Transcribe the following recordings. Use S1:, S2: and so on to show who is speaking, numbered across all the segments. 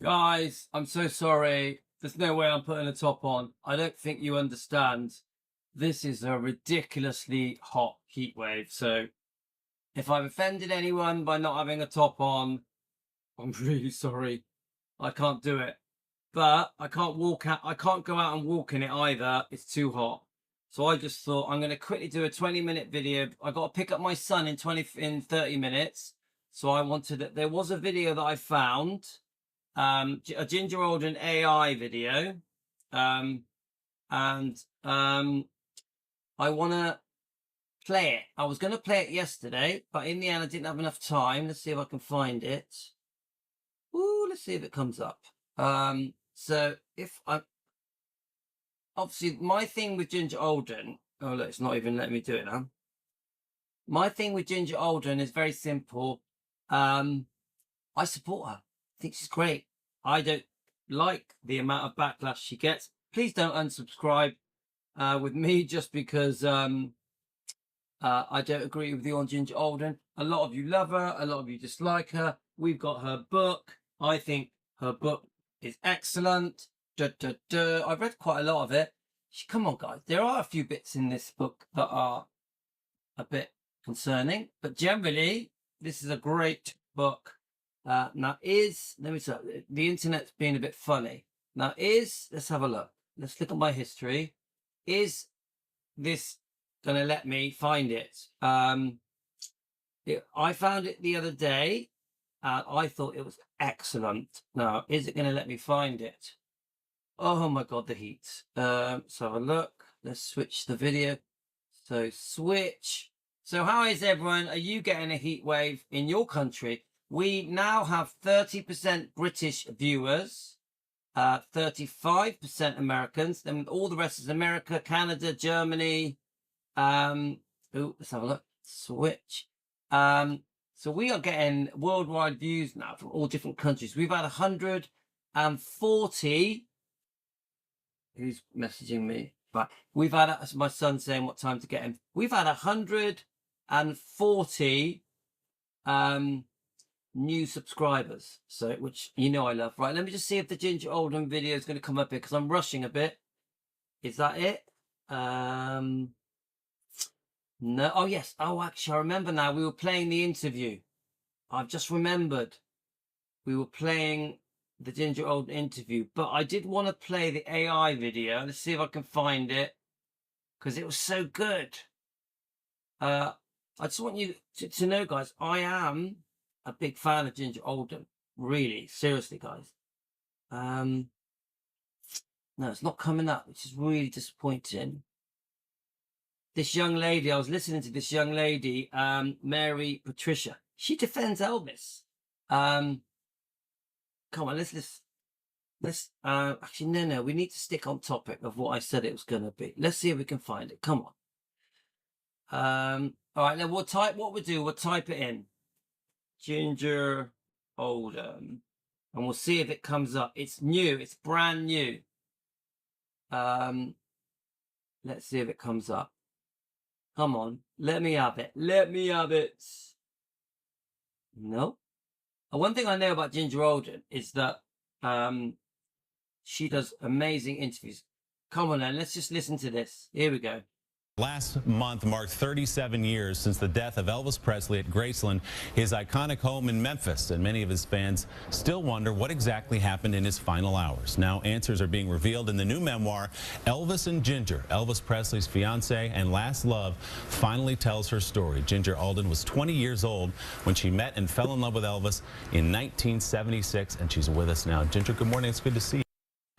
S1: Guys, I'm so sorry. There's no way I'm putting a top on. I don't think you understand. This is a ridiculously hot heat wave. So if I've offended anyone by not having a top on, I'm really sorry. I can't do it. But I can't walk out. I can't go out and walk in it either. It's too hot. So I just thought I'm going to quickly do a 20-minute video. I got to pick up my son in 30 minutes. So I wanted it. There was a video that I found, a Ginger Alden AI video, and I want to play it. I was going to play it yesterday, but in the end I didn't have enough time. Let's see if I can find it. Ooh, let's see if it comes up. So if I, obviously my thing with Ginger Alden, oh look, it's not even letting me do it now. My thing with Ginger Alden is very simple. I support her. I think she's great. I don't like the amount of backlash she gets. Please don't unsubscribe with me just because I don't agree with you on Ginger Alden. A lot of you love her. A lot of you dislike her. We've got her book. I think her book is excellent. I've read quite a lot of it. Come on, guys. There are a few bits in this book that are a bit concerning, but generally, this is a great book. Now let me say, the internet's being a bit funny. Now let's have a look. Let's look at my history. Is this gonna let me find it? I found it the other day. I thought it was excellent. Now, is it gonna let me find it? Oh my God, the heat. Let's have a look. Let's switch the video. So switch. So how is everyone? Are you getting a heat wave in your country? We now have 30% British viewers, 35% Americans, then all the rest is America, Canada, Germany. Let's have a look. Switch. So we are getting worldwide views now from all different countries. We've had 140. Who's messaging me? Right. We've had my son saying what time to get him. We've had 140 new subscribers, so which I love. Right, let me just see if the Ginger Alden video is going to come up here because I'm rushing a bit. Is that it? No. Oh yes. Oh, actually, I remember now. We were playing the interview. I've just remembered. We were playing the Ginger Alden interview, but I did want to play the AI video. Let's see if I can find it because it was so good. I just want you to know, guys, I am a big fan of Ginger Alden. Really, seriously, guys. No, it's not coming up, which is really disappointing. This young lady, I was listening to this young lady, Mary Patricia. She defends Elvis. Come on, let's actually no, we need to stick on topic of what I said it was going to be. Let's see if we can find it. Come on. All right, now we'll type it in. Ginger Alden, and we'll see if it comes up. It's new, it's brand new. Let's see if it comes up. Come on, let me have it. No. One thing I know about Ginger Alden is that she does amazing interviews. Come on then, let's just listen to this. Here we go.
S2: Last month marked 37 years since the death of Elvis Presley at Graceland, his iconic home in Memphis, and many of his fans still wonder what exactly happened in his final hours. Now answers are being revealed in the new memoir, Elvis and Ginger. Elvis Presley's fiancée and last love finally tells her story. Ginger Alden was 20 years old when she met and fell in love with Elvis in 1976, and she's with us now. Ginger, good morning. It's good to see you.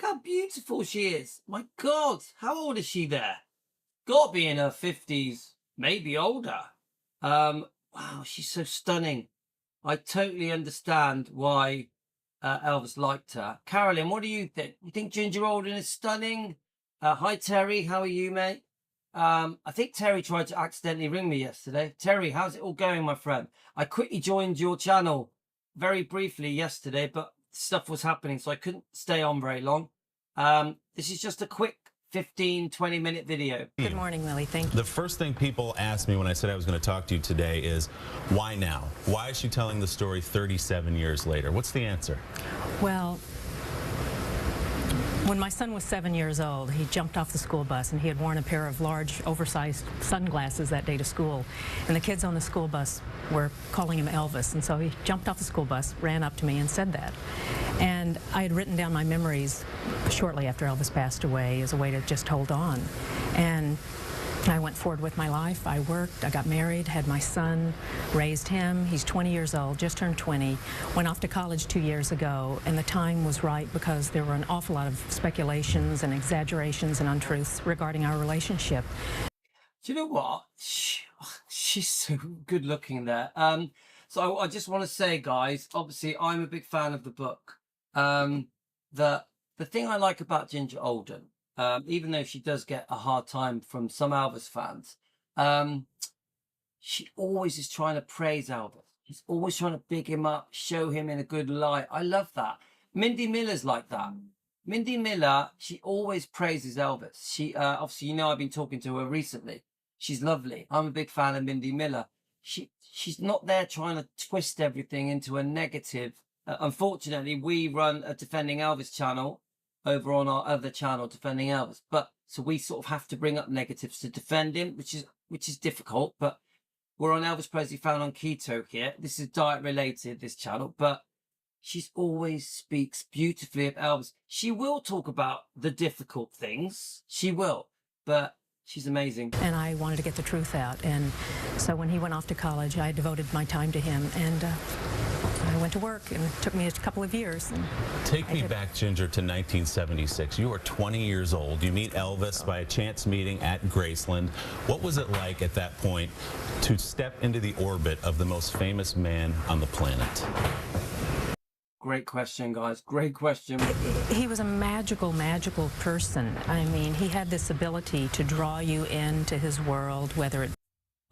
S1: Look how beautiful she is. My God, how old is she there? Got to be in her 50s, maybe older. Wow, she's so stunning. I totally understand why Elvis liked her. Carolyn, what do you think? You think Ginger Alden is stunning? Hi, Terry. How are you, mate? I think Terry tried to accidentally ring me yesterday. Terry, how's it all going, my friend? I quickly joined your channel very briefly yesterday, but stuff was happening, so I couldn't stay on very long. This is just a quick 15-20-minute video.
S3: Good morning, Willie. Thank you.
S2: The first thing people asked me when I said I was going to talk to you today is, why now? Why is she telling the story 37 years later? What's the answer?
S3: Well, when my son was 7 years old, he jumped off the school bus, and he had worn a pair of large, oversized sunglasses that day to school. And the kids on the school bus were calling him Elvis. And so he jumped off the school bus, ran up to me, and said that. And I had written down my memories shortly after Elvis passed away as a way to just hold on. And I went forward with my life. I worked, I got married, had my son, raised him. He's 20 years old, just turned 20, went off to college 2 years ago, and the time was right because there were an awful lot of speculations and exaggerations and untruths regarding our relationship.
S1: Do you know what? She's so good looking there. So I just want to say, guys, obviously I'm a big fan of the book. The thing I like about Ginger Alden, even though she does get a hard time from some Elvis fans, she always is trying to praise Elvis. She's always trying to big him up, show him in a good light. I love that. Mindy Miller's like that. Mindy Miller, she always praises Elvis. She obviously, you know, I've been talking to her recently. She's lovely. I'm a big fan of Mindy Miller. She's not there trying to twist everything into a negative. Unfortunately, we run a Defending Elvis channel over on our other channel, Defending Elvis. But so we sort of have to bring up negatives to defend him, which is difficult. But we're on Elvis Presley Found on Keto here. This is diet related, this channel. But she's always speaks beautifully of Elvis. She will talk about the difficult things. She will. But she's amazing.
S3: And I wanted to get the truth out. And so when he went off to college, I devoted my time to him. And I went to work, and it took me a couple of years.
S2: Take me back, Ginger, to 1976. You are 20 years old. You meet Elvis by a chance meeting at Graceland. What was it like at that point to step into the orbit of the most famous man on the planet?
S1: Great question, guys. Great question.
S3: He was a magical, magical person. I mean, he had this ability to draw you into his world, whether it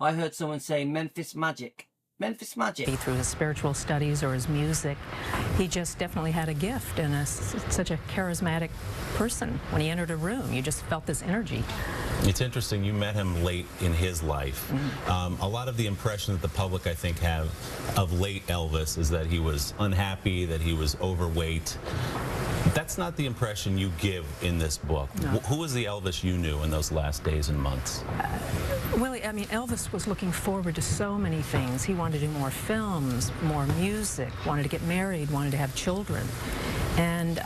S1: I heard someone say Memphis Magic. Memphis Magic.
S3: be through his spiritual studies or his music. He just definitely had a gift, and such a charismatic person. When he entered a room, you just felt this energy.
S2: It's interesting, you met him late in his life. A lot of the impression that the public, I think, have of late Elvis is that he was unhappy, that he was overweight. That's not the impression you give in this book.
S3: No.
S2: Who was the Elvis you knew in those last days and months?
S3: Willie, I mean, Elvis was looking forward to so many things. He wanted to do more films, more music, wanted to get married, wanted to have children. And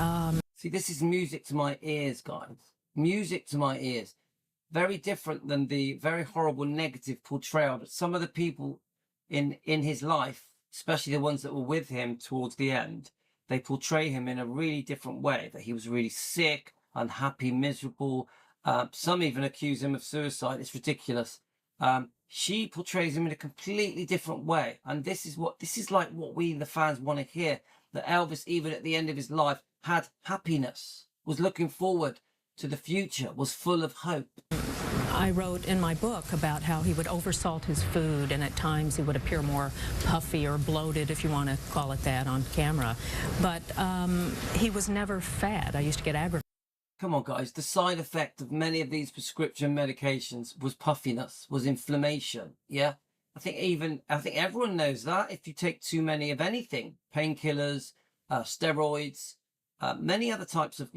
S1: See, this is music to my ears, guys. Music to my ears. Very different than the very horrible negative portrayal that some of the people in his life, especially the ones that were with him towards the end, they portray him in a really different way, that he was really sick, unhappy, miserable. Some even accuse him of suicide. It's ridiculous. She portrays him in a completely different way. And this is like what we, the fans, want to hear, that Elvis, even at the end of his life, had happiness, was looking forward to the future, was full of hope.
S3: I wrote in my book about how he would oversalt his food, and at times he would appear more puffy or bloated, if you want to call it that, on camera. But he was never fat. I used to get aggravated.
S1: Come on, guys. The side effect of many of these prescription medications was puffiness, was inflammation. Yeah. I think everyone knows that. If you take too many of anything, painkillers, steroids, many other types of,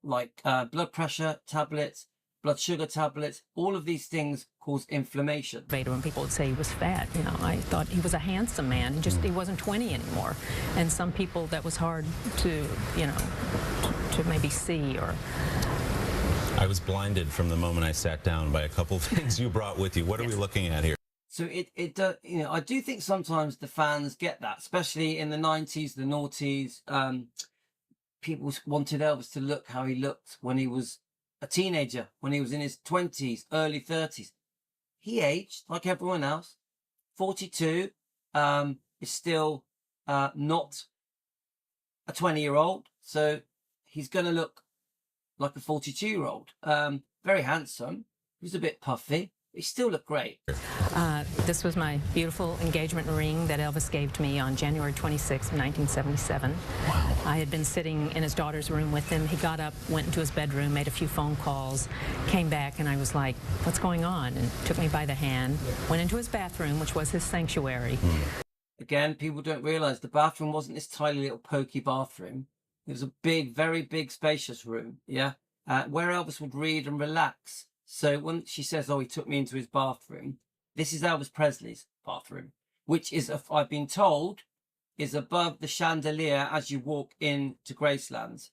S1: like blood pressure tablets, blood sugar tablets, all of these things cause inflammation.
S3: When people would say he was fat, I thought he was a handsome man. He wasn't 20 anymore. And some people, that was hard to, to maybe see. Or
S2: I was blinded from the moment I sat down by a couple of things you brought with you. What are we looking at here?
S1: So it does, I do think sometimes the fans get that, especially in the 90s, the noughties. People wanted Elvis to look how he looked when he was a teenager, when he was in his 20s, early 30s. He aged like everyone else. 42 is still not a 20-year-old. So he's going to look like a 42-year-old. Very handsome. He was a bit puffy. He still looked great.
S3: This was my beautiful engagement ring that Elvis gave to me on January 26, 1977.
S2: Wow.
S3: I had been sitting in his daughter's room with him. He got up, went into his bedroom, made a few phone calls, came back, and I was like, what's going on? And took me by the hand, went into his bathroom, which was his sanctuary.
S1: Again, people don't realize the bathroom wasn't this tiny little pokey bathroom. It was a big, very big, spacious room, yeah, where Elvis would read and relax. So when she says, "Oh, he took me into his bathroom," this is Elvis Presley's bathroom, which is, I've been told, is above the chandelier as you walk into Graceland.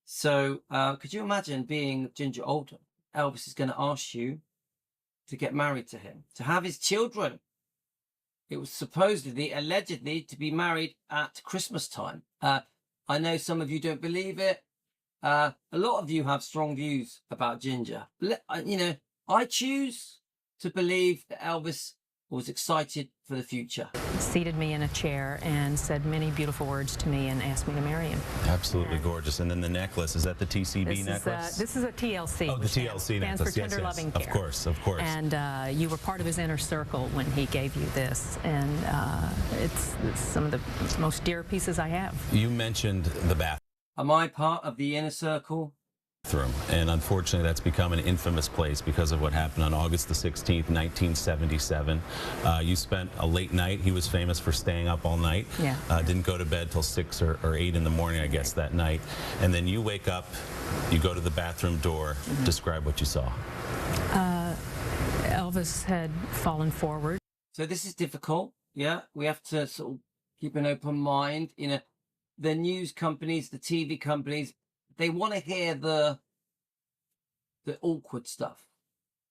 S1: So could you imagine being Ginger Alden? Elvis is going to ask you to get married to him, to have his children. It was supposedly, allegedly, to be married at Christmas time. I know some of you don't believe it. A lot of you have strong views about Ginger. You know, I choose to believe that Elvis was excited for the future.
S3: Seated me in a chair and said many beautiful words to me and asked me to marry him.
S2: Absolutely gorgeous. And then the necklace, is that the TCB necklace?
S3: This is a TLC.
S2: Oh, the TLC
S3: stands
S2: necklace.
S3: for Tender Loving Care.
S2: Of course, of course.
S3: And you were part of his inner circle when he gave you this. And it's some of the most dear pieces I have.
S2: You mentioned the bathroom.
S1: Am I part of the inner circle?
S2: And unfortunately, that's become an infamous place because of what happened on August the 16th, 1977. You spent a late night. He was famous for staying up all night.
S3: Yeah.
S2: Didn't go to bed till 6 or 8 in the morning, I guess, that night. And then you wake up, you go to the bathroom door. Describe what you saw.
S3: Elvis had fallen forward.
S1: So this is difficult. Yeah, we have to sort of keep an open mind. You know, the news companies, the TV companies, they want to hear the awkward stuff.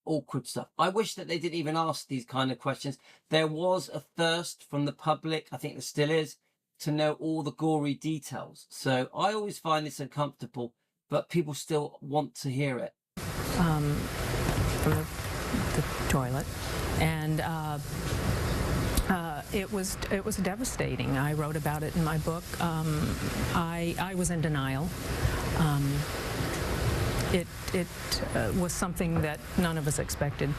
S1: Awkward stuff. I wish that they didn't even ask these kind of questions. There was a thirst from the public, I think there still is, to know all the gory details. So I always find this uncomfortable, but people still want to hear it.
S3: From the toilet. And it was devastating. I wrote about it in my book. I was in denial. It was something that none of us expected.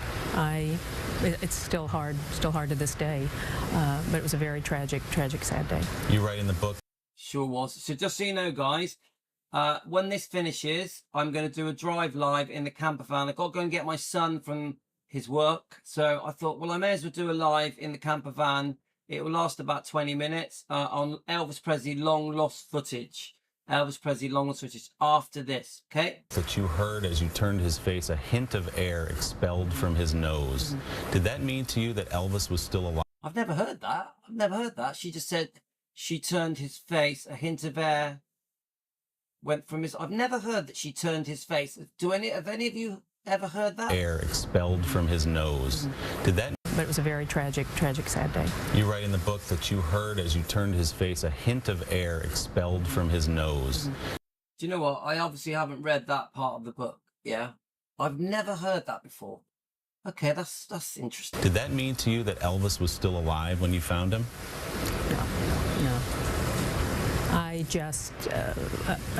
S3: It's still hard to this day, but it was a very tragic, sad day.
S2: You write in the book.
S1: Sure was. So just so you know, guys, when this finishes, I'm going to do a drive live in the camper van. I've got to go and get my son from his work. So I thought, well, I may as well do a live in the camper van. It will last about 20 minutes on Elvis Presley long lost footage. Elvis Presley long lost footage after this, okay?
S2: That you heard as you turned his face, a hint of air expelled from his nose. Did that mean to you that Elvis was still alive?
S1: I've never heard that. I've never heard that. She just said she turned his face, a hint of air went from his... I've never heard that she turned his face. Have any of you ever heard that?
S2: Air expelled from his nose. Did that...
S3: But it was a very tragic, sad day.
S2: You write in the book that you heard as you turned his face, a hint of air expelled from his nose.
S1: Do you know what? I obviously haven't read that part of the book, yeah? I've never heard that before. Okay, that's interesting.
S2: Did that mean to you that Elvis was still alive when you found him?
S3: No. I just,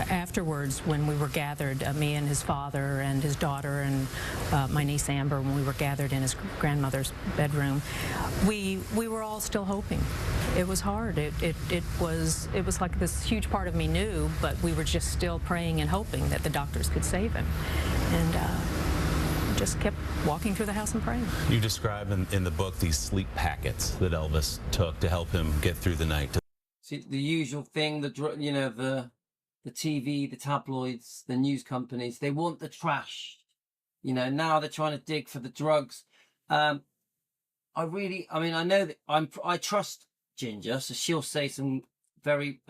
S3: afterwards, when we were gathered, me and his father and his daughter and my niece Amber, when we were gathered in his grandmother's bedroom, we were all still hoping. It was hard. It was like this huge part of me knew, but we were just still praying and hoping that the doctors could save him. And just kept walking through the house and praying.
S2: You describe in the book these sleep packets that Elvis took to help him get through the night.
S1: See, the usual thing, the TV, the tabloids, the news companies, they want the trash. You know, now they're trying to dig for the drugs. I know that I trust Ginger, so she'll say some very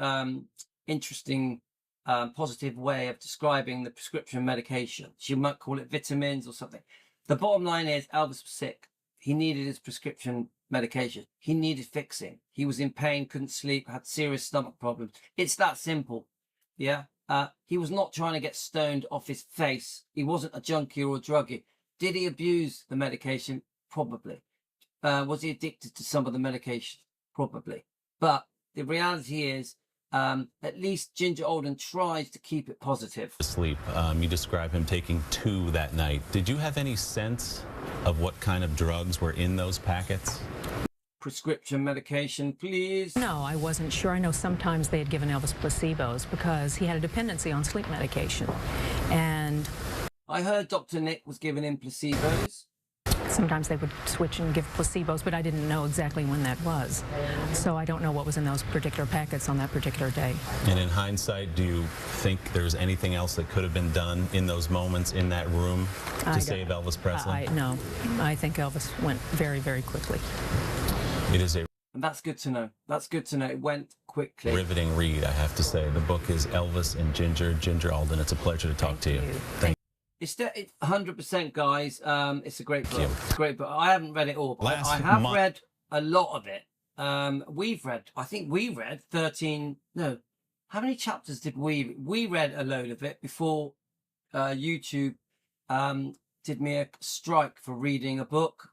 S1: interesting, positive way of describing the prescription medication. She might call it vitamins or something. The bottom line is Elvis was sick. He needed his prescription medication. He needed fixing. He was in pain, couldn't sleep, had serious stomach problems. It's that simple. Yeah. He was not trying to get stoned off his face. He wasn't a junkie or a druggie. Did he abuse the medication? Probably. Was he addicted to some of the medication? Probably. But the reality is, at least Ginger Alden tries to keep it positive.
S2: Sleep. You describe him taking 2 that night. Did you have any sense of what kind of drugs were in those packets?
S1: Prescription medication, please.
S3: No, I wasn't sure. I know sometimes they had given Elvis placebos because he had a dependency on sleep medication. And
S1: I heard Dr. Nick was giving him placebos.
S3: sometimes they would switch and give placebos, but I didn't know exactly when that was. So I don't know what was in those particular packets on that particular day.
S2: And in hindsight, do you think there's anything else that could have been done in those moments in that room to save Elvis Presley?
S3: No, I think Elvis went very, very quickly.
S2: It is a
S1: And that's good to know. That's good to know. It went quickly.
S2: riveting read, I have to say. The book is Elvis and Ginger Alden. It's a pleasure to talk to you. Thank
S1: It's 100%, guys. It's a great book.
S2: you.
S1: It's a great book. I haven't read it all, but
S2: Last
S1: I have
S2: month-
S1: read a lot of it. I think we read 13. No, how many chapters did we read a load of it before YouTube did me a strike for reading a book.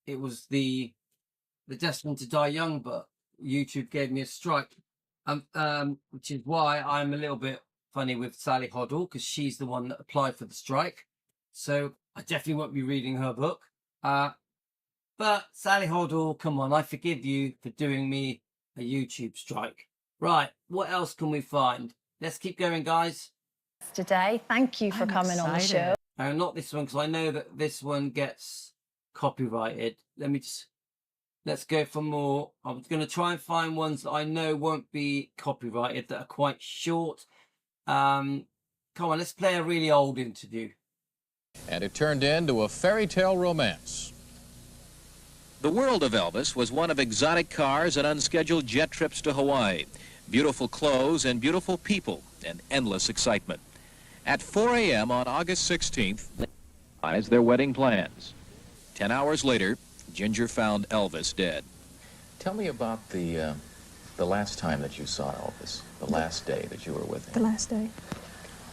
S1: It was the Destined to Die Young book. YouTube gave me a strike, which is why I'm a little bit funny with Sally Hoddle, because she's the one that applied for the strike. So I definitely won't be reading her book. But Sally Hoddle, come on, I forgive you for doing me a YouTube strike. Right, what else can we find? Let's keep going, guys.
S4: Today, thank you for coming on the show.
S1: Not this one, because I know that this one gets copyrighted. Let's go for more. I'm going to try and find ones that I know won't be copyrighted, that are quite short. Come on, let's play a really old interview.
S5: And it turned into a fairy tale romance. The world of Elvis was one of exotic cars and unscheduled jet trips to Hawaii, beautiful clothes and beautiful people, and endless excitement. At 4 a.m. on August 16th, as their wedding plans. 10 hours later, Ginger found Elvis dead.
S6: Tell me about the last time that you saw Elvis, the last day that you were with him.
S7: The last day.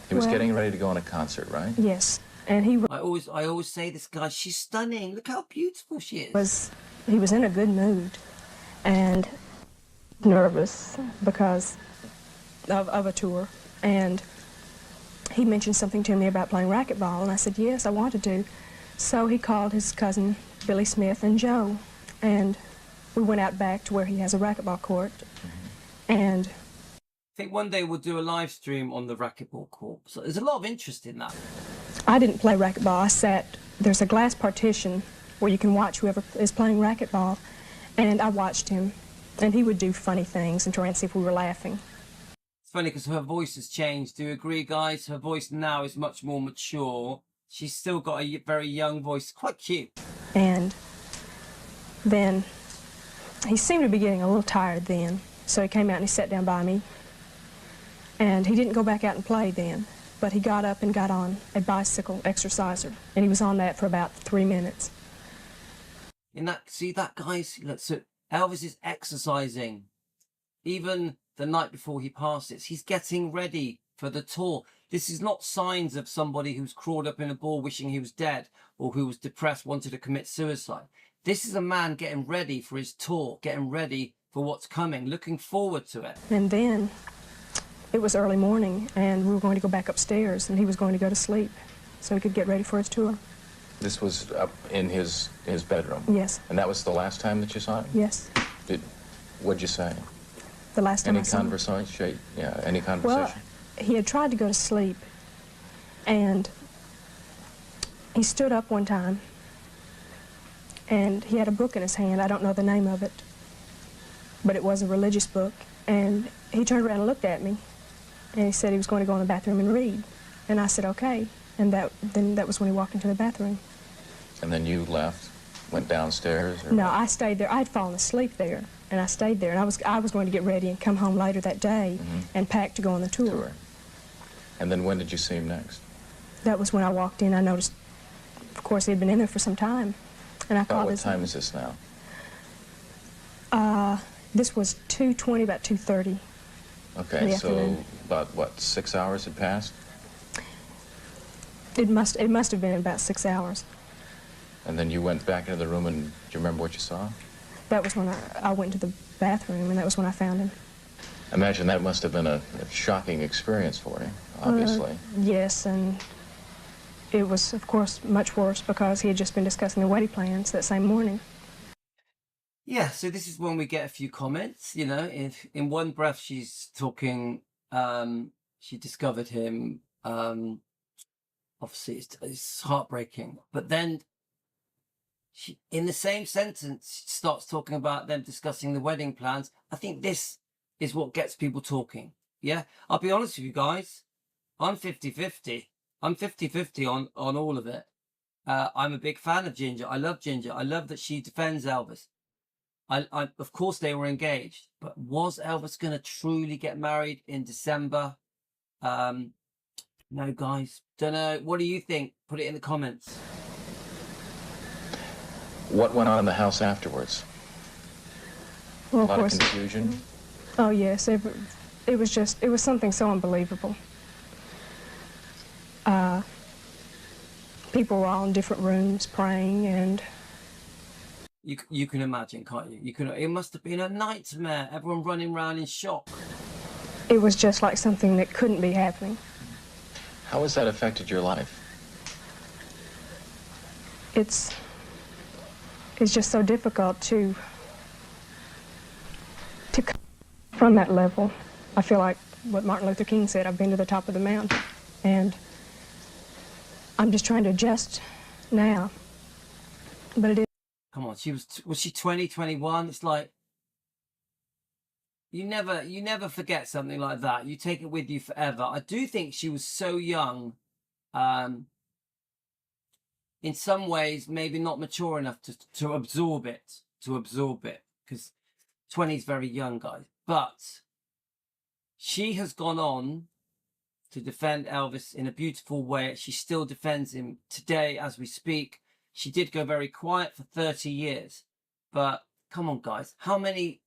S6: He was
S7: Well-
S6: getting ready to go on a concert, right?
S7: Yes, and he
S1: I always say this guy, she's stunning. Look how beautiful she is.
S7: was in a good mood and nervous because of a tour, and he mentioned something to me about playing racquetball, and I said yes, I wanted to. So he called his cousin Billy Smith and Joe, and we went out back to where he has a racquetball court, and
S1: I think one day we'll do a live stream on the racquetball court. So there's a lot of interest in that.
S7: I didn't play racquetball. I sat, there's a glass partition where you can watch whoever is playing racquetball, and I watched him, and he would do funny things and try and see if we were laughing.
S1: It's funny because her voice has changed. Do you agree, guys? Her voice now is much more mature. She's still got a very young voice. Quite cute.
S7: And then he seemed to be getting a little tired then, so he came out and he sat down by me, and he didn't go back out and play then, but he got up and got on a bicycle exerciser, and he was on that for about 3 minutes.
S1: See that, guys? Look, so Elvis is exercising. Even the night before he passes, he's getting ready for the tour. This is not signs of somebody who's crawled up in a ball wishing he was dead, or who was depressed, wanted to commit suicide. This is a man getting ready for his tour, getting ready for what's coming, looking forward to it.
S7: And then it was early morning, and we were going to go back upstairs, and he was going to go to sleep so he could get ready for his tour.
S6: This was up in his bedroom?
S7: Yes.
S6: And that was the last time that you saw him?
S7: Yes.
S6: What'd you say?
S7: The last time
S6: Any
S7: I saw him.
S6: conversation? Yeah, any
S7: Well,
S6: conversation?
S7: he had tried to go to sleep, and he stood up one time, and he had a book in his hand. I don't know the name of it, but it was a religious book. And he turned around and looked at me, and he said he was going to go in the bathroom and read. And I said, okay. And then that was when he walked into the bathroom.
S6: And then you left, went downstairs? Or
S7: No,
S6: what?
S7: I stayed there. I had fallen asleep there, and I stayed there. And I was going to get ready and come home later that day and pack to go on the tour.
S6: Tour. And then when did you see him next?
S7: That was when I walked in. I noticed, of course, he had been in there for some time. And I
S6: About
S7: called
S6: what
S7: his
S6: time is this now?
S7: This was 2:20, about 2:30.
S6: Okay,
S7: In the
S6: so
S7: afternoon.
S6: about, what, 6 hours had passed?
S7: It must have been about 6 hours.
S6: And then you went back into the room, and do you remember what you saw?
S7: That was when I went to the bathroom, and that was when I found him.
S6: I imagine that must have been a shocking experience for you, obviously.
S7: Yes, and it was, of course, much worse because he had just been discussing the wedding plans that same morning.
S1: Yeah, so this is when we get a few comments, you know, if in one breath she's talking, she discovered him, obviously it's heartbreaking, but then she, in the same sentence, starts talking about them discussing the wedding plans. I think this is what gets people talking. Yeah, I'll be honest with you guys. I'm 50-50. I'm 50-50 on all of it. I'm a big fan of Ginger. I love Ginger. I love that she defends Elvis. Of course they were engaged, but was Elvis going to truly get married in December? No, guys, don't know. What do you think? Put it in the comments.
S6: What went on in the house afterwards?
S7: Well,
S6: A
S7: of
S6: lot of
S7: course.
S6: confusion?
S7: Oh, yes. It was something so unbelievable. People were all in different rooms praying, and
S1: You can imagine, can't you? It must have been a nightmare. Everyone running around in shock.
S7: it was just like something that couldn't be happening.
S6: How has that affected your life?
S7: It's just so difficult to come from that level. I feel like what Martin Luther King said, I've been to the top of the mountain, and I'm just trying to adjust now. But it is.
S1: Come on, was she 20, 21? It's like you never forget something like that. You take it with you forever. I do think she was so young. In some ways, maybe not mature enough to absorb it, because 20 is very young, guys. But she has gone on to defend Elvis in a beautiful way. She still defends him today as we speak. She did go very quiet for 30 years. But come on, guys, how many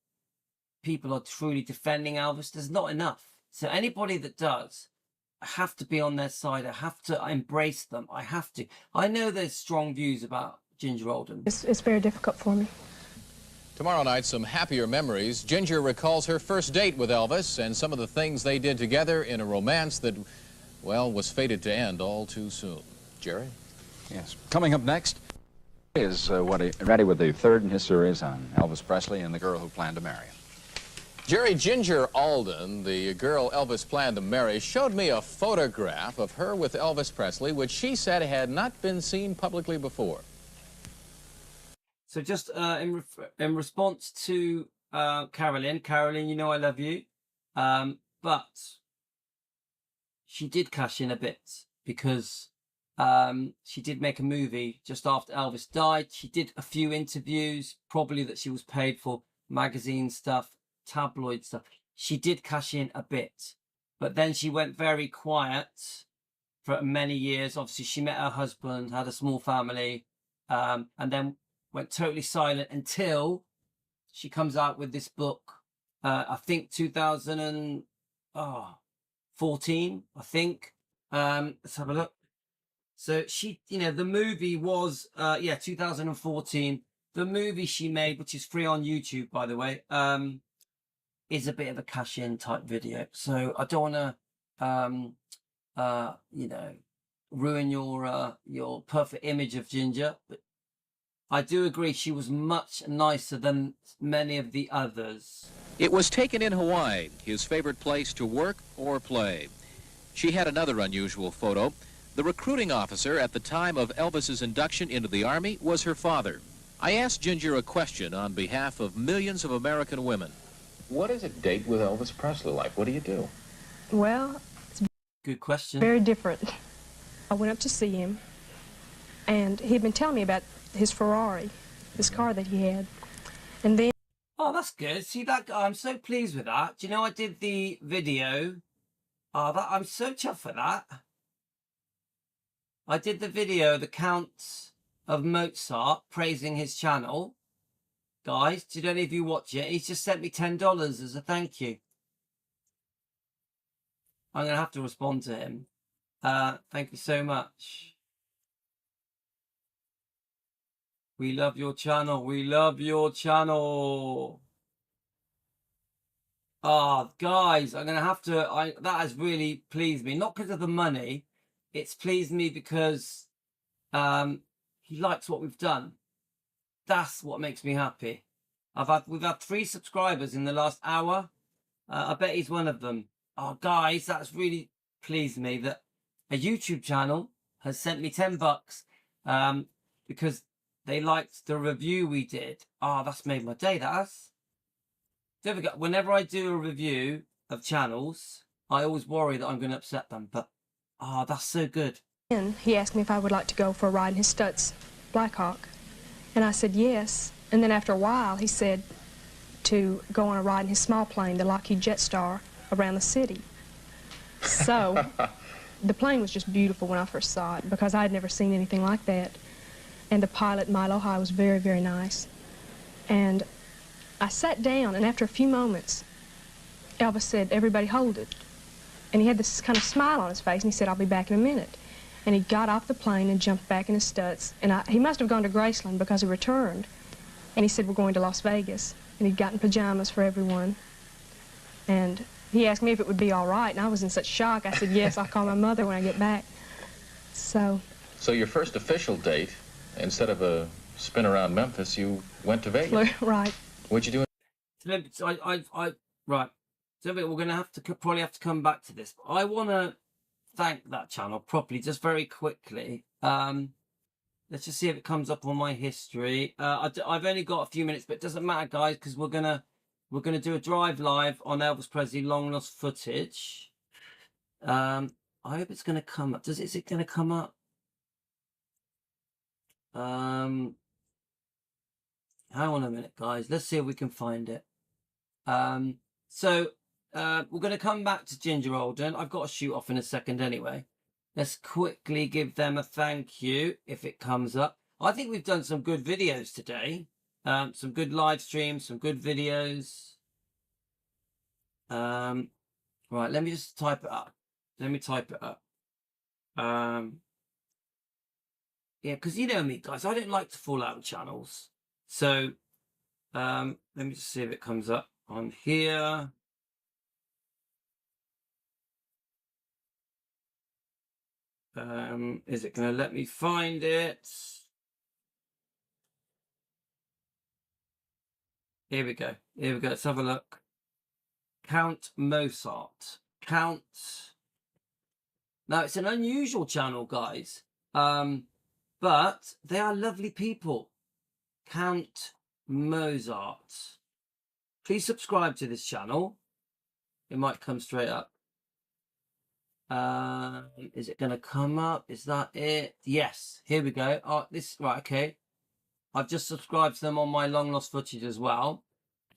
S1: people are truly defending Elvis? There's not enough. So anybody that does, I have to be on their side. I have to embrace them. I have to. I know there's strong views about Ginger Alden.
S7: It's very difficult for me.
S5: Tomorrow night, some happier memories. Ginger recalls her first date with Elvis and some of the things they did together in a romance that, well, was fated to end all too soon. Jerry?
S8: Yes. Coming up next is ready with the third in his series on Elvis Presley and the girl who planned to marry him.
S5: Jerry, Ginger Alden, the girl Elvis planned to marry, showed me a photograph of her with Elvis Presley, which she said had not been seen publicly before.
S1: So just in response to Carolyn, you know I love you, but she did cash in a bit because she did make a movie just after Elvis died. She did a few interviews, probably that she was paid for, magazine stuff, tabloid stuff. She did cash in a bit, but then she went very quiet for many years. Obviously, she met her husband, had a small family, and then went totally silent until she comes out with this book. I think 2014. I think. Let's have a look. So she, the movie was 2014. The movie she made, which is free on YouTube, by the way, is a bit of a cash-in type video. So I don't want to, ruin your perfect image of Ginger, but I do agree she was much nicer than many of the others.
S5: It was taken in Hawaii, his favorite place to work or play. She had another unusual photo. The recruiting officer at the time of Elvis's induction into the Army was her father. I asked Ginger a question on behalf of millions of American women.
S6: What is a date with Elvis Presley like? What do you do?
S7: Well, it's
S1: Good question.
S7: very different. I went up to see him, and he'd been telling me about his Ferrari, this car that he had. And then...
S1: Oh, that's good. See that guy? I'm so pleased with that. Do you know I did the video? I'm so chuffed for that. I did the video, the Count of Mozart, praising his channel. Guys, did any of you watch it? He's just sent me $10 as a thank you. I'm going to have to respond to him. Thank you so much. We love your channel. We love your channel. Oh, guys, I'm going to have to... that has really pleased me. Not because of the money. It's pleased me because he likes what we've done. That's what makes me happy. We've had 3 subscribers in the last hour. I bet he's one of them. Oh, guys, that's really pleased me that a YouTube channel has sent me $10 because they liked the review we did. Oh, that's made my day, that has. Don't forget, whenever I do a review of channels, I always worry that I'm going to upset them, but oh, that's so good.
S7: And he asked me if I would like to go for a ride in his Stutz Blackhawk. And I said yes. And then after a while, he said to go on a ride in his small plane, the Lockheed Jetstar, around the city. So the plane was just beautiful when I first saw it because I had never seen anything like that. And the pilot, Milo High, was very, very nice. And I sat down, and after a few moments, Elvis said, "Everybody hold it." And he had this kind of smile on his face, and he said, "I'll be back in a minute." And he got off the plane and jumped back in his Stutz. And he must have gone to Graceland because he returned. And he said, "We're going to Las Vegas." And he'd gotten pajamas for everyone. And he asked me if it would be all right, and I was in such shock. I said, "Yes, I'll call my mother when I get back." So
S6: your first official date, instead of a spin around Memphis, you went to Vegas.
S7: Right.
S6: What'd you do?
S1: Right. So we're going to have to probably have to come back to this. But I want to thank that channel properly, just very quickly. Let's just see if it comes up on my history. I've only got a few minutes, but it doesn't matter, guys, because we're gonna do a drive live on Elvis Presley long lost footage. I hope it's gonna come up. Is it gonna come up? Hang on a minute, guys. Let's see if we can find it. So we're going to come back to Ginger Alden. I've got to shoot off in a second anyway. Let's quickly give them a thank you if it comes up. I think we've done some good videos today. Some good live streams, some good videos. Right, let me just type it up. Let me type it up. Yeah, because you know me, guys. I don't like to fall out of channels. So, let me just see if it comes up on here. Is it going to let me find it? Here we go. Here we go. Let's have a look. Count Mozart. Count. Now, it's an unusual channel, guys. But they are lovely people. Count Mozart. Please subscribe to this channel. It might come straight up. Is it going to come up? Is that it? Yes. Here we go. Oh, right. Okay. I've just subscribed to them on my long lost footage as well.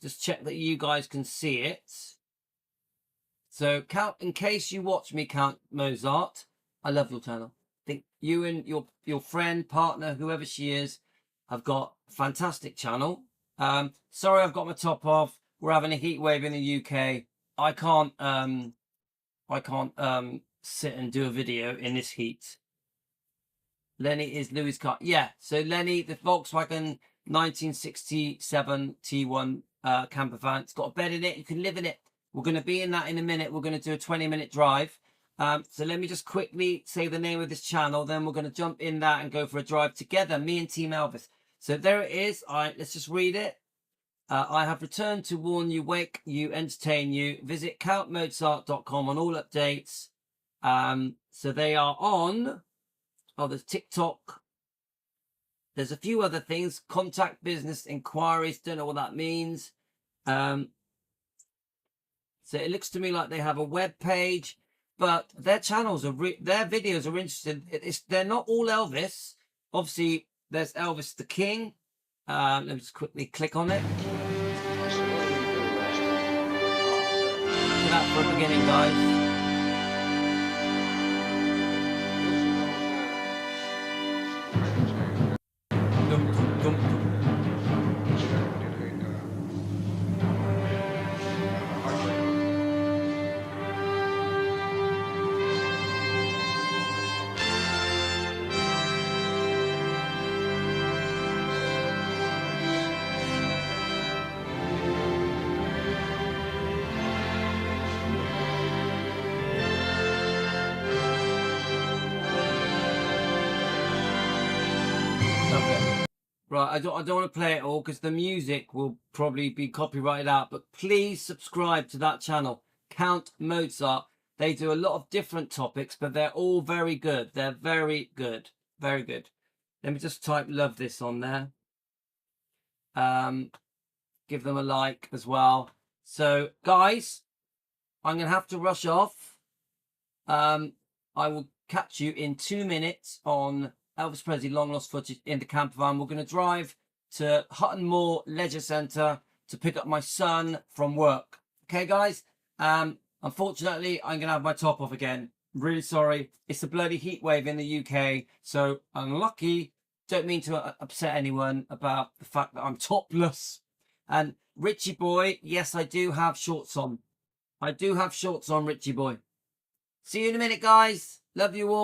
S1: Just check that you guys can see it. So, in case you watch me, Count Mozart, I love your channel. I think you and your friend, partner, whoever she is, have got a fantastic channel. Sorry, I've got my top off. We're having a heat wave in the UK. I can't sit and do a video in this heat. Lenny is Louis' car. Yeah, so Lenny, the Volkswagen 1967 T1 camper van. It's got a bed in it. You can live in it. We're going to be in that in a minute. We're going to do a 20-minute drive. So let me just quickly say the name of this channel. Then we're going to jump in that and go for a drive together, me and Team Elvis. So there it is. All right, let's just read it. I have returned to warn you, wake you, entertain you. Visit countmozart.com on all updates. So they are on. Oh, there's TikTok. There's a few other things. Contact business inquiries. Don't know what that means. So it looks to me like they have a web page, but their channels are their videos are interesting. They're not all Elvis. Obviously, there's Elvis the King. Let me just quickly click on it. Look at that for a beginning, guys. Right, I don't want to play it all because the music will probably be copyrighted out, but please subscribe to that channel, Count Mozart. They do a lot of different topics, but they're all very good. They're very good. Very good. Let me just type love this on there. Give them a like as well. So, guys, I'm going to have to rush off. I will catch you in 2 minutes on Elvis Presley long lost footage in the camper van. We're going to drive to Hutton Moor Leisure Centre to pick up my son from work. Okay, guys? Unfortunately, I'm going to have my top off again. Really sorry. It's a bloody heat wave in the UK, so unlucky. Don't mean to upset anyone about the fact that I'm topless. And Richie boy, yes, I do have shorts on. I do have shorts on, Richie boy. See you in a minute, guys. Love you all.